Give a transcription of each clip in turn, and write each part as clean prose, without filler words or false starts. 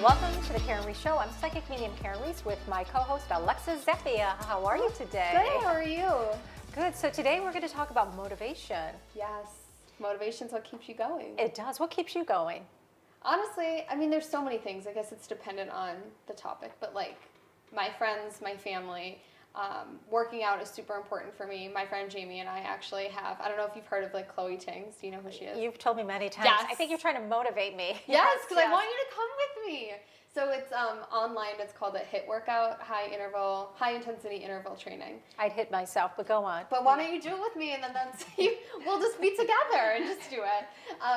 Welcome to the Karyn Reece Show. I'm psychic medium Karyn Reece with my co-host Alexa Zappia. How are you today? Good, how are you? Good. So today we're going to talk about motivation. Yes, motivation's what keeps you going. It does. What keeps you going? Honestly, I mean, there's so many things. I guess it's dependent on the topic, but like my friends, my family, working out is super important for me. My friend Jamie and I actually have, I don't know if you've heard of like Chloe Tings. Do you know who she is? You've told me many times. Yes. I think you're trying to motivate me. Yes, because I want you to come with me. So it's online. It's called a HIIT workout, high intensity interval training. I'd hit myself, but go on. But why don't you do it with me, and then we'll just be together and just do it.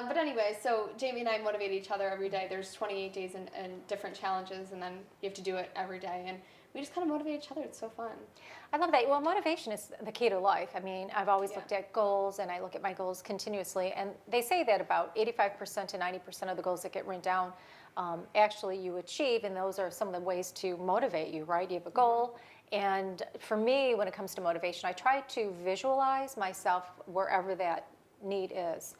But anyway, so Jamie and I motivate each other every day. There's 28 days and different challenges, and then you have to do it every day. And we just kind of motivate each other. It's so fun. I love that. Well, motivation is the key to life. I mean, I've always looked at goals, and I look at my goals continuously. And they say that about 85% to 90% of the goals that get written down actually you achieve, and those are some of the ways to motivate you, right? You have a goal, and for me, when it comes to motivation, I try to visualize myself wherever that need is.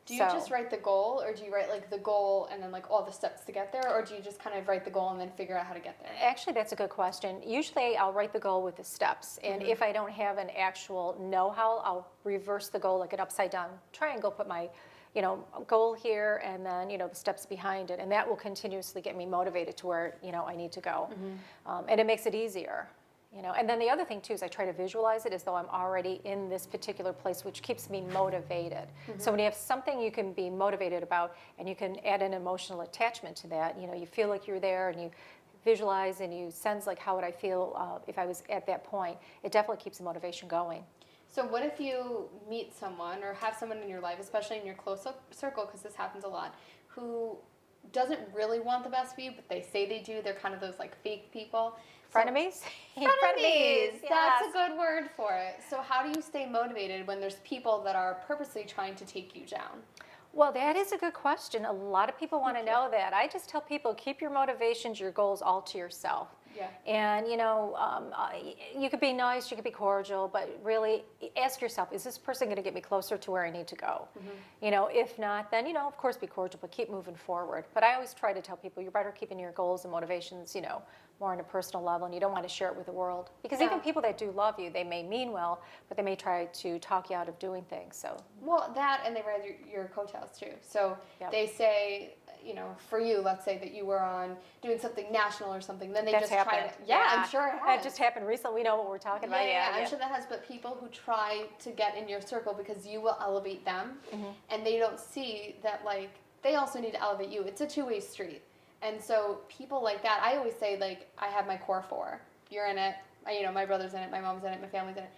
Do you just write the goal, or do you write like the goal and then like all the steps to get there, or do you just kind of write the goal and then figure out how to get there? Actually, that's a good question. Usually I'll write the goal with the steps, and if I don't have an actual know-how, I'll reverse the goal like an upside down triangle, put my goal here, and then, the steps behind it. And that will continuously get me motivated to where, I need to go. And it makes it easier, And then the other thing, too, is I try to visualize it as though I'm already in this particular place, which keeps me motivated. So when you have something you can be motivated about, and you can add an emotional attachment to that, you feel like you're there, and you visualize, and you sense, like, how would I feel if I was at that point? It definitely keeps the motivation going. So what if you meet someone or have someone in your life, especially in your close circle, because this happens a lot, who doesn't really want the best for you, but they say they do. They're kind of those like fake people. Frenemies? Frenemies! That's a good word for it. So how do you stay motivated when there's people that are purposely trying to take you down? Well, that is a good question. A lot of people want to know that. I just tell people, keep your motivations, your goals all to yourself. Yeah. And, you could be nice, you could be cordial, but really ask yourself, is this person going to get me closer to where I need to go? If not, then, of course, be cordial, but keep moving forward. But I always try to tell people, you're better keeping your goals and motivations, more on a personal level, and you don't want to share it with the world. Because even people that do love you, they may mean well, but they may try to talk you out of doing things. So. Well, that, and they ride your coattails too. So they say, for you, let's say that you were on doing something national or something, then they That's just happened. try to, I'm sure it has. It just happened recently. We know what we're talking about. Yeah, I'm sure that has, but people who try to get in your circle because you will elevate them, and they don't see that, like, they also need to elevate you. It's a two-way street. And so people like that, I always say, like, I have my core four. You're in it. My brother's in it. My mom's in it. My family's in it.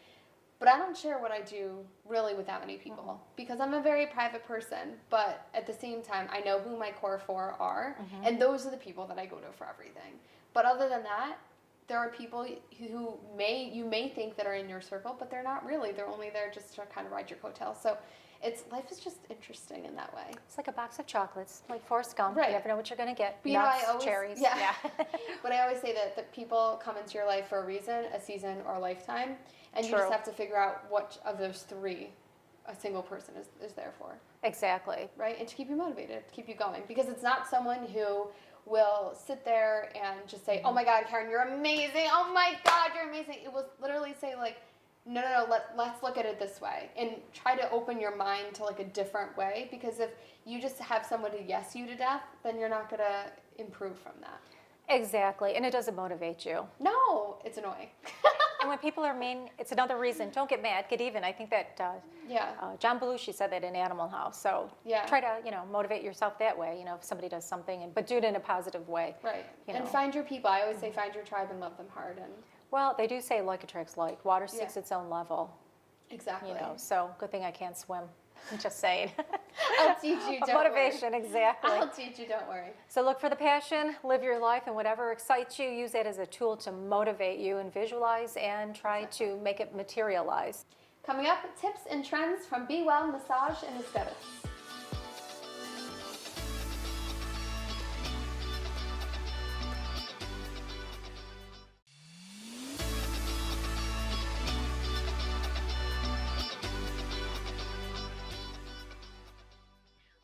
But I don't share what I do really with that many people because I'm a very private person. But at the same time, I know who my core four are, and those are the people that I go to for everything. But other than that, there are people who you may think that are in your circle, but they're not really. They're only there just to kind of ride your coattails. So life is just interesting in that way. It's like a box of chocolates, like Forrest Gump. Right. You never know what you're going to get. But nuts, cherries. Yeah. But I always say that people come into your life for a reason, a season, or a lifetime. And you just have to figure out what of those three a single person is there for. Exactly. Right? And to keep you motivated, to keep you going. Because it's not someone who will sit there and just say, oh my God, Karyn, you're amazing. Oh my God, you're amazing. It will literally say, like, no, let's look at it this way. And try to open your mind to, like, a different way. Because if you just have someone to yes you to death, then you're not going to improve from that. Exactly. And it doesn't motivate you. No, it's annoying. And when people are mean, it's another reason. Don't get mad, get even. I think that John Belushi said that in Animal House. So try to, motivate yourself that way, if somebody does something, but do it in a positive way. Right. And find your people. I always say find your tribe and love them hard. And well, they do say like attracts like. Water seeks its own level. Exactly. So good thing I can't swim. I'm just saying. I'll teach you, don't motivation, worry. Exactly. I'll teach you, don't worry. So look for the passion, live your life, and whatever excites you, use that as a tool to motivate you and visualize and try to make it materialize. Coming up, tips and trends from Be Well Massage and Aesthetics.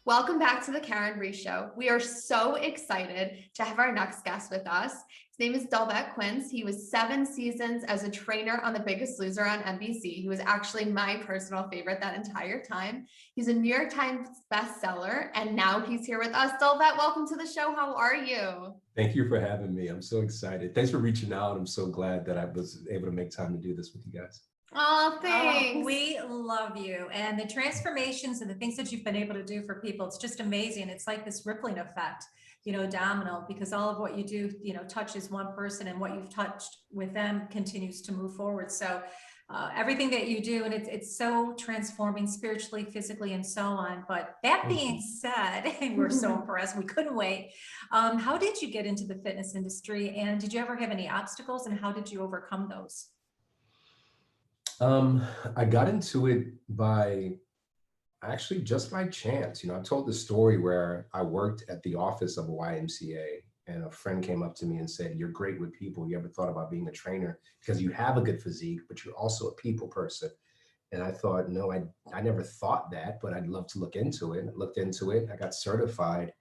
Welcome back to the Karyn Reece Show. We are so excited to have our next guest with us. His name is Dolvett Quince. He was 7 seasons as a trainer on The Biggest Loser on NBC. He was actually my personal favorite that entire time. He's a New York Times bestseller, and now he's here with us. Dolvett, welcome to the show. How are you? Thank you for having me. I'm so excited. Thanks for reaching out. I'm so glad that I was able to make time to do this with you guys. Oh, thanks. Oh, we love you. And the transformations and the things that you've been able to do for people, it's just amazing. It's like this rippling effect, domino, because all of what you do, touches one person, and what you've touched with them continues to move forward. So everything that you do, and it's so transforming spiritually, physically, and so on. But that being said, we're so impressed. We couldn't wait. How did you get into the fitness industry? And did you ever have any obstacles, and how did you overcome those? I got into it just by chance. I've told the story where I worked at the office of a YMCA, and a friend came up to me and said, "You're great with people. You ever thought about being a trainer? Because you have a good physique, but you're also a people person." And I thought, no, I never thought that, but I'd love to look into it. I looked into it. I got certified.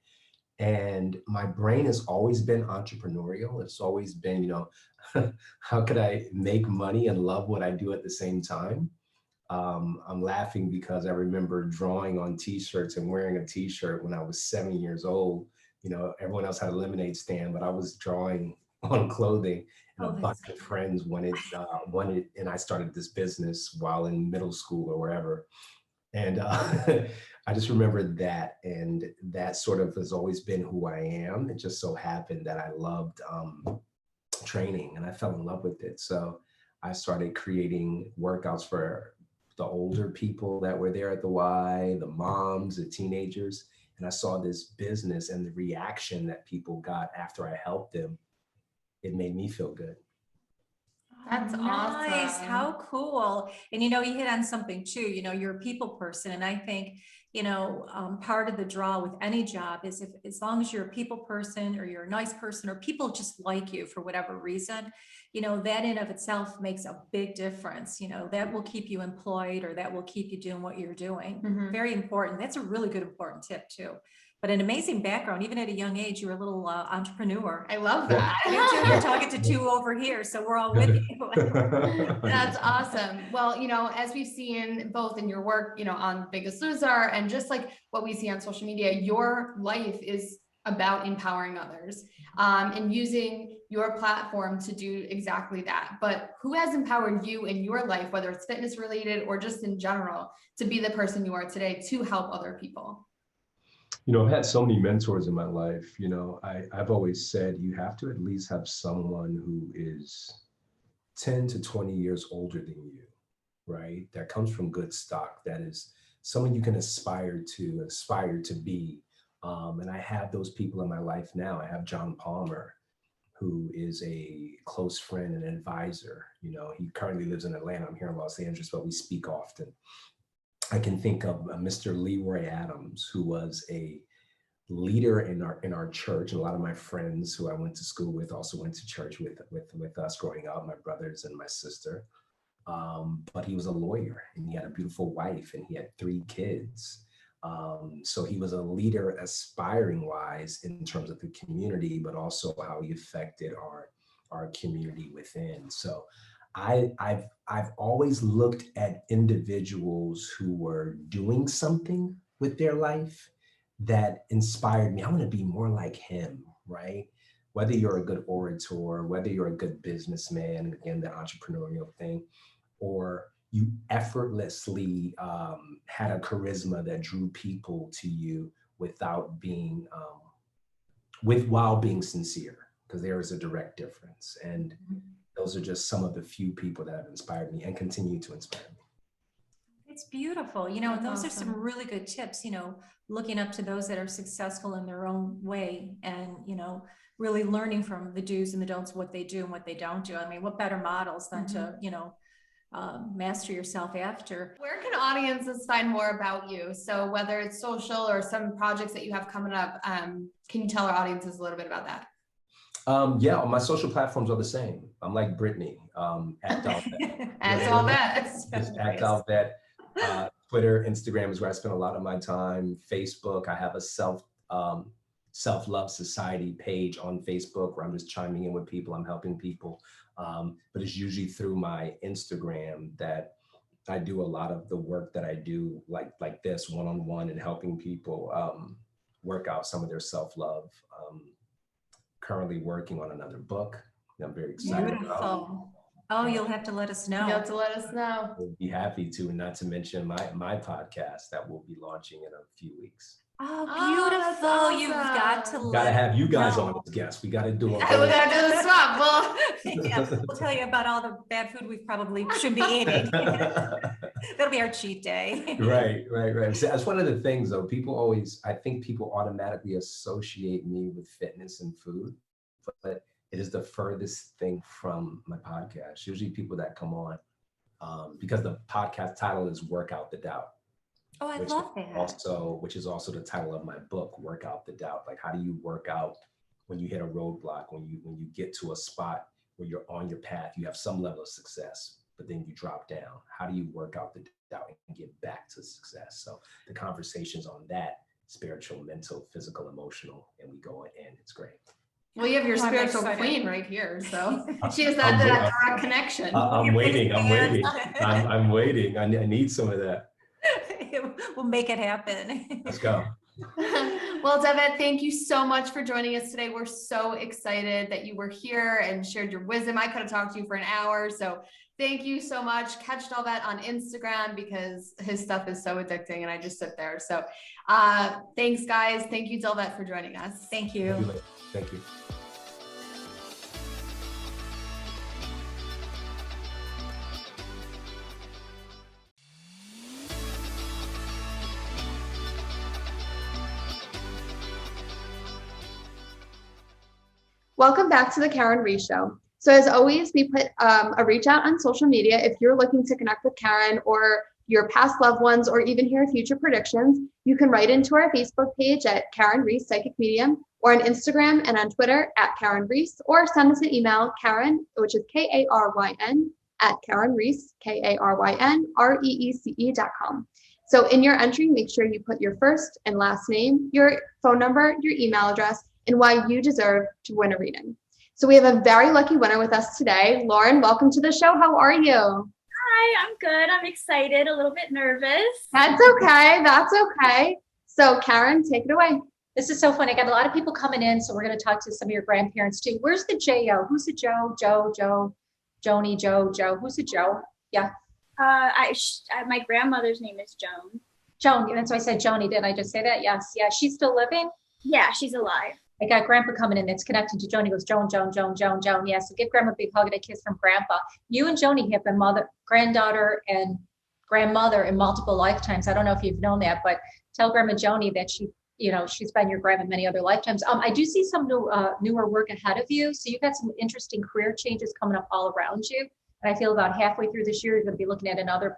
And my brain has always been entrepreneurial. It's always been, how could I make money and love what I do at the same time? I'm laughing because I remember drawing on t-shirts and wearing a t-shirt when I was 7 years old. Everyone else had a lemonade stand, but I was drawing on clothing, and a bunch of friends wanted, and I started this business while in middle school or wherever. And I just remember that, and that sort of has always been who I am. It just so happened that I loved training, and I fell in love with it. So I started creating workouts for the older people that were there at the Y, the moms, the teenagers. And I saw this business and the reaction that people got after I helped them. It made me feel good. That's nice. awesome. How cool. And you hit on something too, you're a people person. And I think, part of the draw with any job is if, as long as you're a people person, or you're a nice person, or people just like you for whatever reason, that in of itself makes a big difference. That will keep you employed, or that will keep you doing what you're doing. Mhm. Very important. That's a really good, important tip too. But an amazing background, even at a young age, you're a little entrepreneur. I love that. You too. You're talking to two over here, so we're all with you. That's awesome. Well, as we've seen both in your work, on Biggest Loser, and just like what we see on social media, your life is about empowering others, and using your platform to do exactly that. But who has empowered you in your life, whether it's fitness related or just in general, to be the person you are today to help other people? I've had so many mentors in my life. I've always said you have to at least have someone who is 10 to 20 years older than you, right? That comes from good stock. That is someone you can aspire to be. And I have those people in my life now. I have John Palmer, who is a close friend and advisor. He currently lives in Atlanta. I'm here in Los Angeles, but we speak often. I can think of Mr. Leroy Adams, who was a leader in our church. And a lot of my friends who I went to school with also went to church with us growing up, my brothers and my sister. But he was a lawyer, and he had a beautiful wife, and he had 3 kids. So he was a leader aspiring wise in terms of the community, but also how he affected our community within. So I've always looked at individuals who were doing something with their life that inspired me. I want to be more like him, right? Whether you're a good orator, whether you're a good businessman, again, the entrepreneurial thing, or you effortlessly had a charisma that drew people to you without being, while being sincere, because there is a direct difference. And those are just some of the few people that have inspired me and continue to inspire me. It's beautiful, and those are some really good tips, looking up to those that are successful in their own way, and, really learning from the do's and the don'ts, what they do and what they don't do. I mean, what better models than to, master yourself after. Where can audiences find more about you? So whether it's social or some projects that you have coming up, can you tell our audiences a little bit about that? Yeah, my social platforms are the same. I'm like Brittany, at Dolvett. That's all that. Just at Dolvett. Twitter, Instagram is where I spend a lot of my time. Facebook, I have a self-love society page on Facebook where I'm just chiming in with people, I'm helping people. But it's usually through my Instagram that I do a lot of the work that I do, like this one-on-one, and helping people work out some of their self-love. Currently working on another book that I'm very excited about. Beautiful. Oh, you'll have to let us know. You'll have to let us know. I'll be happy to, and not to mention my podcast that will be launching in a few weeks. Oh, Oh, that's beautiful. awesome. You've got to Gotta have you guys know. on as guests. We gotta do We gotta do the swap. Well, Yeah, we'll tell you about all the bad food we probably should be eating. That'll be our cheat day. Right. So that's one of the things, though. I think people automatically associate me with fitness and food, but it is the furthest thing from my podcast. Usually people that come on, because the podcast title is Work Out the Doubt. Oh, I which love that. which is also the title of my book, Work Out the Doubt. Like, how do you work out when you hit a roadblock, when you get to a spot where you're on your path, you have some level of success, but then you drop down? How do you work out the doubt and get back to success? So the conversations on that, spiritual, mental, physical, emotional, and we go in, it's great. well, you have your I'm spiritual excited. queen right here, so she has I'm that direct connection. I'm waiting. I'm waiting. I need some of that. We'll make it happen. Let's go. Well, Dolvett, thank you so much for joining us today. We're so excited that you were here and shared your wisdom. I could have talked to you for an hour, so thank you so much. Catch Dolvett on Instagram because his stuff is so addicting and I just sit there. So thanks, guys. Thank you, Dolvett, for joining us. Thank you. Thank you. Welcome back to the Karyn Reece Show. So as always, we put a reach out on social media. If you're looking to connect with Karyn or your past loved ones, or even hear future predictions, you can write into our Facebook page at Karyn Reece Psychic Medium, or on Instagram and on Twitter at Karyn Reece, or send us an email, Karyn, which is Karyn, at Karyn Reece, KarynReece.com. So in your entry, make sure you put your first and last name, your phone number, your email address, and why you deserve to win a reading. So we have a very lucky winner with us today. Lauren, welcome to the show. How are you? Hi, I'm good. I'm excited, a little bit nervous. That's okay. So Karyn, take it away. This is so fun. I got a lot of people coming in, so we're going to talk to some of your grandparents too. Where's the J-O? Who's the Joe? Joni, Joe. Who's the Joe? Yeah. My grandmother's name is Joan. Joan. That's why I said Joni. Didn't I just say that? Yes. Yeah. She's still living? Yeah, she's alive. I got Grandpa coming in that's connected to Joan. He goes, Joan. Yeah, so give Grandma a big hug and a kiss from Grandpa. You and Joni have been granddaughter and grandmother in multiple lifetimes. I don't know if you've known that, but tell Grandma Joni that she's been your grandma many other lifetimes. I do see some newer work ahead of you. So you've got some interesting career changes coming up all around you. And I feel about halfway through this year, you're going to be looking at another,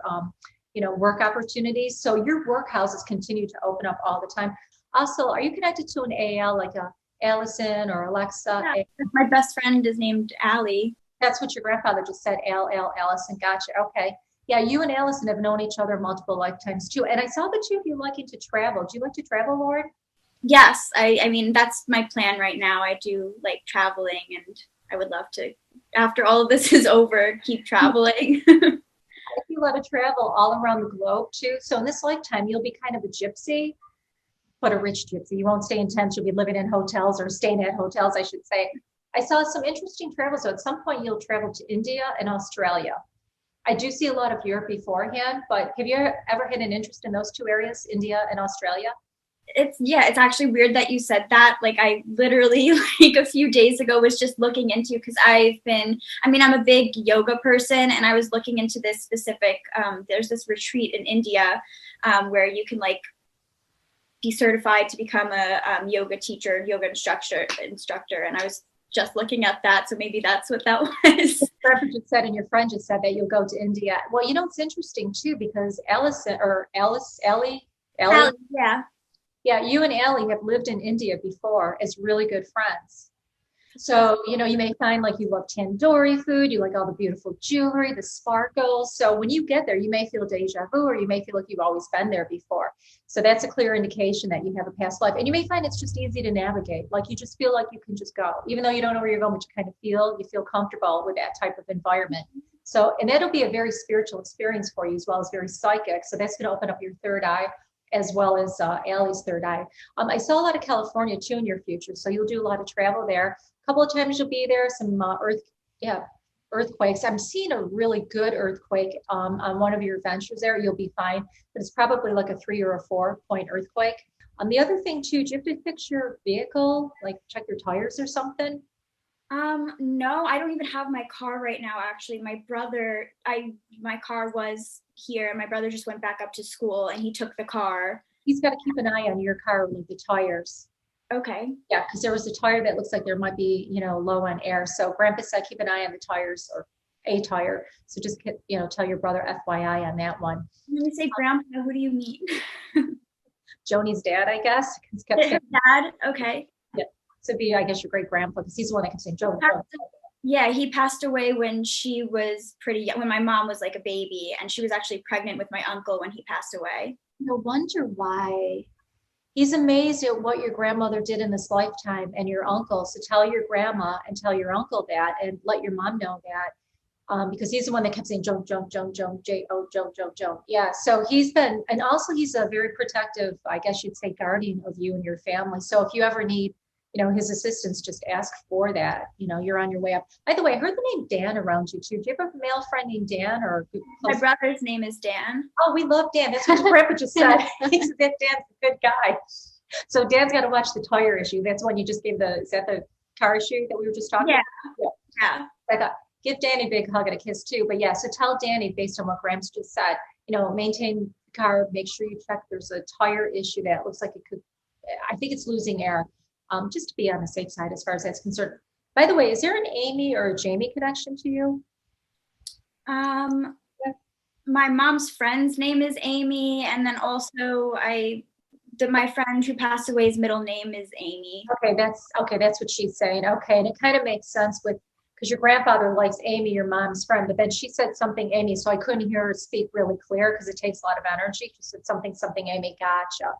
work opportunities. So your work houses continue to open up all the time. Also, are you connected to an AL like a Allison or Alexa? Yeah, my best friend is named Allie. That's what your grandfather just said, Allison. Gotcha. Okay. Yeah, you and Allison have known each other multiple lifetimes too. And I saw the two of you liking to travel. Do you like to travel, Lauren? Yes, I mean, that's my plan right now. I do like traveling, and I would love to, after all of this is over, keep traveling. I do a lot of travel all around the globe too. So in this lifetime, you'll be kind of a gypsy, but a rich gypsy. You won't stay in tents. You'll be living in hotels, or staying at hotels, I should say. I saw some interesting travel. So at some point you'll travel to India and Australia. I do see a lot of Europe beforehand, but have you ever had an interest in those two areas, India and Australia? It's actually weird that you said that. Like, I literally like a few days ago was just looking into, because I'm a big yoga person, and I was looking into this specific, there's this retreat in India where you can like be certified to become a yoga teacher, yoga instructor. And I was just looking at that. So maybe that's what that was. Grandpa just said, and your friend just said that you'll go to India. Well, it's interesting too, because Ellie, yeah. Yeah, you and Allie have lived in India before as really good friends. So, you may find like you love tandoori food, you like all the beautiful jewelry, the sparkles. So when you get there, you may feel deja vu, or you may feel like you've always been there before. So that's a clear indication that you have a past life. And you may find it's just easy to navigate. Like you just feel like you can just go, even though you don't know where you're going, but you feel comfortable with that type of environment. So, and that'll be a very spiritual experience for you as well as very psychic. So that's going to open up your third eye as well as Allie's third eye. I saw a lot of California too in your future. So you'll do a lot of travel there. A couple of times you'll be there, some earthquakes. I'm seeing a really good earthquake on one of your ventures there. You'll be fine, but it's probably like a 3 or a 4 point earthquake. The other thing too, do you have to fix your vehicle, like check your tires or something? No, I don't even have my car right now. Actually, my car was here and my brother just went back up to school and he took the car. He's got to keep an eye on your car, like the tires. Okay. Yeah, because there was a tire that looks like there might be, low on air. So Grandpa said keep an eye on the tires or a tire. So just, tell your brother FYI on that one. When you say Grandpa, what do you mean? Joni's dad, I guess. Dad? Okay. Yeah. So be, I guess, your great grandpa, because he's the one that kept saying Joni. Yeah, he passed away when she was pretty young, when my mom was like a baby, and she was actually pregnant with my uncle when he passed away. No wonder why. He's amazed at what your grandmother did in this lifetime and your uncle. So tell your grandma and tell your uncle that and let your mom know that. Because he's the one that kept saying Joan, J-O, Joan. Yeah, so he's been, and also he's a very protective, I guess you'd say, guardian of you and your family. So if you ever need, his assistance, just ask for that. You're on your way up. By the way, I heard the name Dan around you too. Do you have a male friend named Dan or? My brother's name is Dan. Oh, we love Dan. That's what Grandpa just said. He said that Dan's a good guy. So Dan's got to watch the tire issue. That's when you just gave is that the car issue that we were just talking about? Yeah. I thought, give Danny a big hug and a kiss too. But yeah, so tell Danny, based on what Gramps just said, maintain the car, make sure you check there's a tire issue that looks like it could, I think it's losing air, just to be on the safe side as far as that's concerned. By the way, is there an Amy or a Jamie connection to you? My mom's friend's name is Amy, and then also my friend who passed away's middle name is Amy. Okay, that's what she's saying. Okay, and it kind of makes sense because your grandfather likes Amy, your mom's friend, but then she said something Amy, so I couldn't hear her speak really clear because it takes a lot of energy. She said something Amy, gotcha.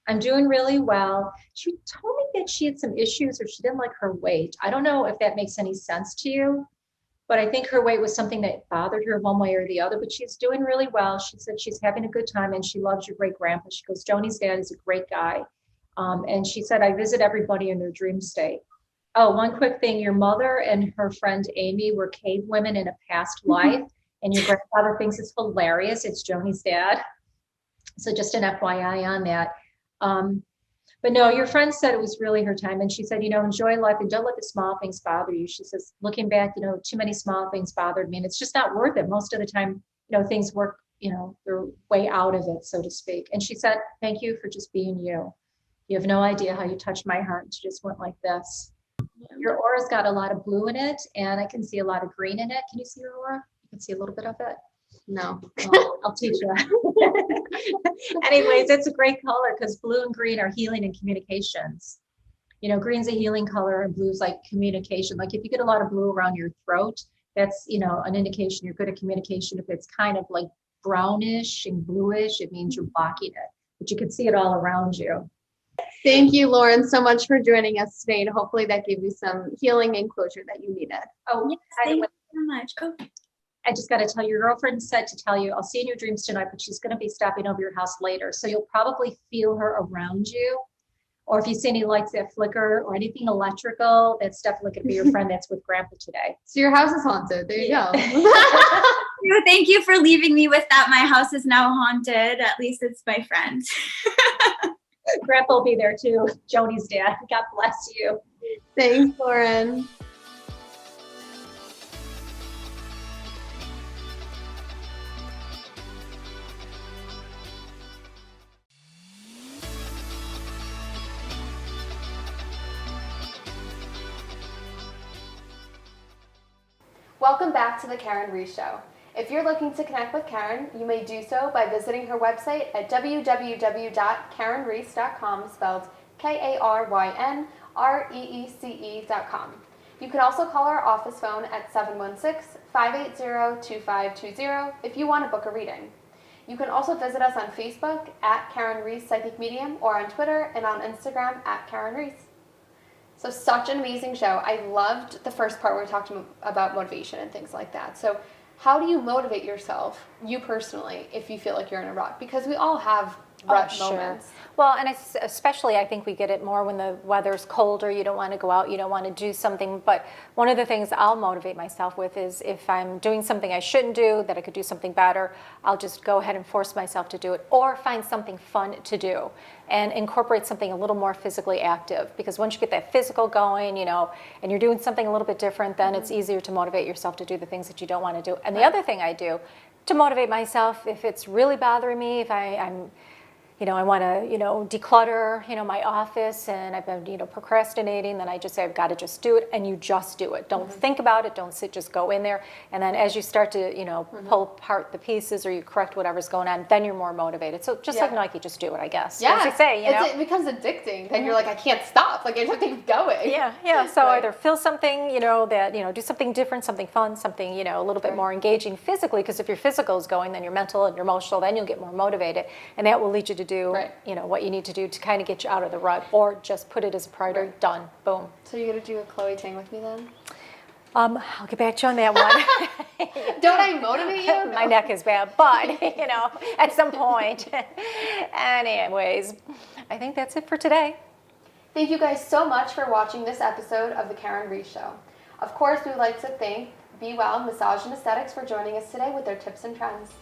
I'm doing really well. She told me that she had some issues or she didn't like her weight. I don't know if that makes any sense to you, but I think her weight was something that bothered her one way or the other, but she's doing really well. She said she's having a good time and she loves your great grandpa. She goes, Joni's dad is a great guy. And she said, I visit everybody in their dream state. Oh, one quick thing. Your mother and her friend Amy were cave women in a past life, and your grandfather thinks it's hilarious. It's Joni's dad. So just an FYI on that. But no, your friend said it was really her time. And she said, enjoy life and don't let the small things bother you. She says, looking back, too many small things bothered me. And it's just not worth it. Most of the time, things work, their way out of it, so to speak. And she said, thank you for just being you. You have no idea how you touched my heart. And she just went like this. Your aura's got a lot of blue in it, and I can see a lot of green in it. Can you see your aura? You can see a little bit of it. No. Well, I'll teach you. Anyways, it's a great color because blue and green are healing and communications. Green's a healing color and blue's like communication. Like if you get a lot of blue around your throat, that's, an indication you're good at communication. If it's kind of like brownish and bluish, it means you're blocking it. But you can see it all around you. Thank you, Lauren, so much for joining us today. And hopefully that gave you some healing and closure that you needed. Oh, yes, thank you so much. Oh. I just got to tell you, your girlfriend said to tell you, I'll see you in your dreams tonight, but she's going to be stopping over your house later. So you'll probably feel her around you. Or if you see any lights that flicker or anything electrical, that's definitely going to be your friend that's with Grandpa today. So your house is haunted. There you go. Thank you for leaving me with that. My house is now haunted. At least it's my friend. Grandpa will be there too. Joni's dad. God bless you. Thanks, Lauren. Welcome back to the Karyn Reece Show. If you're looking to connect with Karyn, you may do so by visiting her website at www.karynreece.com, spelled Karyn, reece.com. You can also call our office phone at 716-580-2520 if you want to book a reading. You can also visit us on Facebook at Karyn Reece Psychic Medium or on Twitter and on Instagram at Karyn Reece. So such an amazing show. I loved the first part where we talked about motivation and things like that. So how do you motivate yourself, you personally, if you feel like you're in a rut? Because we all have rut moments. Well, and it's especially, I think we get it more when the weather's colder, you don't want to go out, you don't want to do something. But one of the things I'll motivate myself with is if I'm doing something I shouldn't do, that I could do something better, I'll just go ahead and force myself to do it, or find something fun to do and incorporate something a little more physically active. Because once you get that physical going, you know, and you're doing something a little bit different, then it's easier to motivate yourself to do the things that you don't want to do. And the other thing I do to motivate myself, if it's really bothering me, if I'm you know, I want to, you know, declutter, you know, my office, and I've been, you know, procrastinating, then I just say, I've got to just do it, and you just do it. Don't think about it, don't sit, just go in there. And then as you start to, you know, pull apart the pieces or you correct whatever's going on, then you're more motivated. So just like Nike, just do it, I guess. Yeah. As they say, you know. It becomes addicting. Then you're like, I can't stop. Like, I have to keep going. Yeah. So either feel something, you know, that, you know, do something different, something fun, something, you know, a little bit more engaging physically, because if your physical is going, then your mental and your emotional, then you'll get more motivated. And that will lead you to do, you know, what you need to do to kind of get you out of the rut, or just put it as a priority. Done. Boom. So you're gonna do a Chloe Tang with me then? I'll get back to you on that one. Don't I motivate you? My neck is bad, but you know, at some point. Anyways, I think that's it for today. Thank you guys so much for watching this episode of the Karyn Reece Show. Of course, we would like to thank Be Well Massage and Aesthetics for joining us today with their tips and trends.